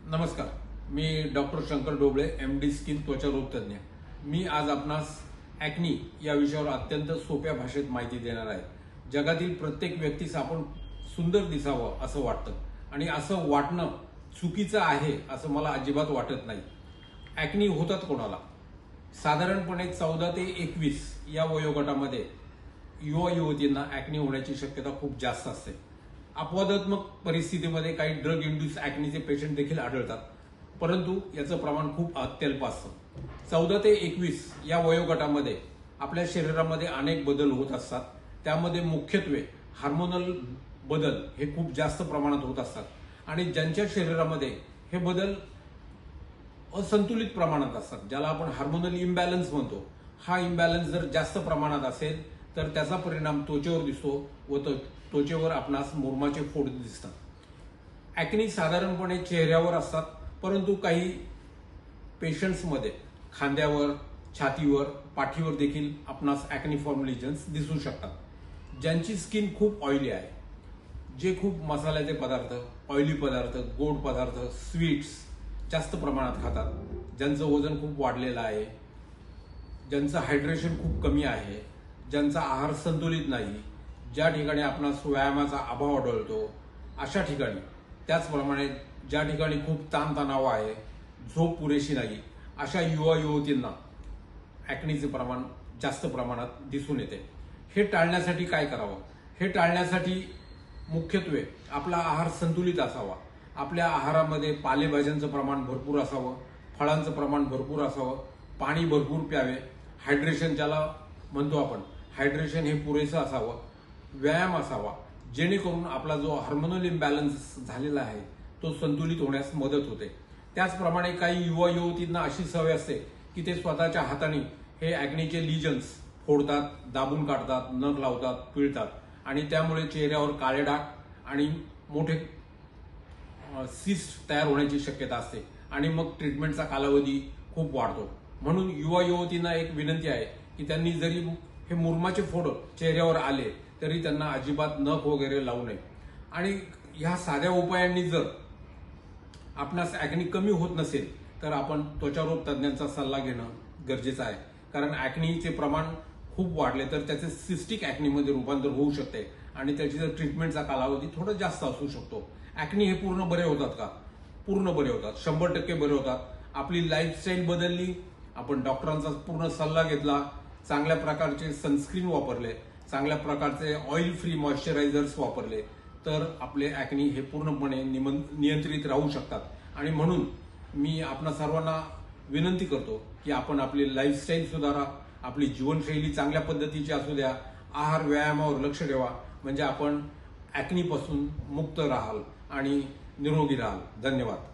नमस्कार, मी doctor Shankar Dobale, MD skin त्वचा रोग तज्ञ। मी आज आपणास ॲक्नी या विषयावर अत्यंत सोप्या भाषेत माहिती देणार आहे। जगातील प्रत्येक व्यक्तीस आपण सुंदर दिसावं असं वाटतं आणि असं वाटणं चुकीचं आहे असं मला अजिबात वाटत नाही। ॲक्नी होतात कोणाला? साधारणपणे 14 ते 21 या वयोगटामध्ये युवा युवतींना ॲक्नी होण्याची शक्यता खूप जास्त असते। अपवादात्मक परिस्थितीमध्ये काही ड्रग इंड्यूस ॲक्नीचे पेशंट देखील आढळतात, परंतु याचं प्रमाण खूप अत्यल्प असतं। 14 ते 21 या वयोगटामध्ये आपल्या शरीरामध्ये अनेक बदल होत असतात। त्यामध्ये मुख्यत्वे हार्मोनल बदल हे खूप जास्त प्रमाणात होत असतात आणि ज्यांच्या शरीरामध्ये हे बदल असंतुलित प्रमाणात असतात, ज्याला आपण हार्मोनल इम्बॅलन्स म्हणतो, हा इम्बॅलन्स जर जास्त प्रमाणात असेल तर त्याचा परिणाम त्वचेवर दिसतो व त्वचेवर आपणास मुरुमाचे फोड दिसतात। ॲक्नी साधारणपणे चेहऱ्यावर असतात, परंतु काही पेशंट्समध्ये खांद्यावर, छातीवर, पाठीवर देखील आपणास ॲक्नी फॉर्म लिजन्स दिसू शकतात। ज्यांची स्किन खूप ऑइली आहे, जे खूप मसाल्याचे पदार्थ, ऑइली पदार्थ, गोड पदार्थ, स्वीट्स जास्त प्रमाणात खातात, ज्यांचं वजन खूप वाढलेलं आहे, ज्यांचं हायड्रेशन खूप कमी आहे, ज्यांचा आहार संतुलित नाही, ज्या ठिकाणी आपणास व्यायामाचा अभाव आढळतो अशा ठिकाणी, त्याचप्रमाणे ज्या ठिकाणी खूप ताणतणाव आहे, झोप पुरेशी नाही, अशा युवा युवतींना ॲक्नीचे प्रमाण जास्त प्रमाणात दिसून येते। हे टाळण्यासाठी काय करावं? हे टाळण्यासाठी मुख्यत्वे आपला आहार संतुलित असावा। आपल्या आहारामध्ये पालेभाज्यांचं प्रमाण भरपूर असावं, फळांचं प्रमाण भरपूर असावं, पाणी भरपूर प्यावे, हायड्रेशन ज्याला म्हणतो आपण, हायड्रेशन हे पुरेसं असावं, व्यायाम असावा, जेणेकरून आपला जो हार्मोनल इम्बॅलन्स झालेला आहे तो संतुलित होण्यास मदत होते। त्याचप्रमाणे काही युवा युवतींना अशी सवय असते की ते स्वतःच्या हाताने हे ॲक्नीचे लिजन्स फोडतात, दाबून काढतात, नख लावतात, पिळतात आणि त्यामुळे चेहऱ्यावर काळे डाग आणि मोठे सिस्ट तयार होण्याची शक्यता असते आणि मग ट्रीटमेंटचा कालावधी खूप वाढतो। म्हणून युवा युवतींना एक विनंती आहे की त्यांनी जरी हे मुरुमाचे फोड चेहऱ्यावर आले तरी त्यांना अजिबात नख वगैरे लावू नये आणि ह्या साध्या उपायांनी जर आपणास ॲक्नी कमी होत नसेल तर आपण त्वचारोग तज्ञांचा सल्ला घेणं गरजेचं आहे। कारण ॲक्नीचे प्रमाण खूप वाढले तर त्याचे सिस्टिक ॲक्नीमध्ये रूपांतर होऊ शकते आणि त्याची जर ट्रीटमेंटचा कालावधी थोडा जास्त असू शकतो। ॲक्नी हे पूर्ण बरे होतात का? पूर्ण बरे होतात, 100% बरे होतात। आपली लाईफस्टाईल बदलली, आपण डॉक्टरांचा पूर्ण सल्ला घेतला, चांगल्या प्रकारचे सनस्क्रीन वापरले, चांगल्या प्रकारचे ऑइल फ्री मॉइश्चरायझर्स वापरले तर आपले ॲक्नी हे पूर्णपणे नियंत्रित राहू शकतात। आणि म्हणून मी आपणा सर्वांना विनंती करतो की आपण आपली लाईफस्टाईल सुधारा, आपली जीवनशैली चांगल्या पद्धतीची असू द्या, आहार व्यायामावर लक्ष ठेवा, म्हणजे आपण ॲक्नीपासून मुक्त राहाल आणि निरोगी राहाल। धन्यवाद।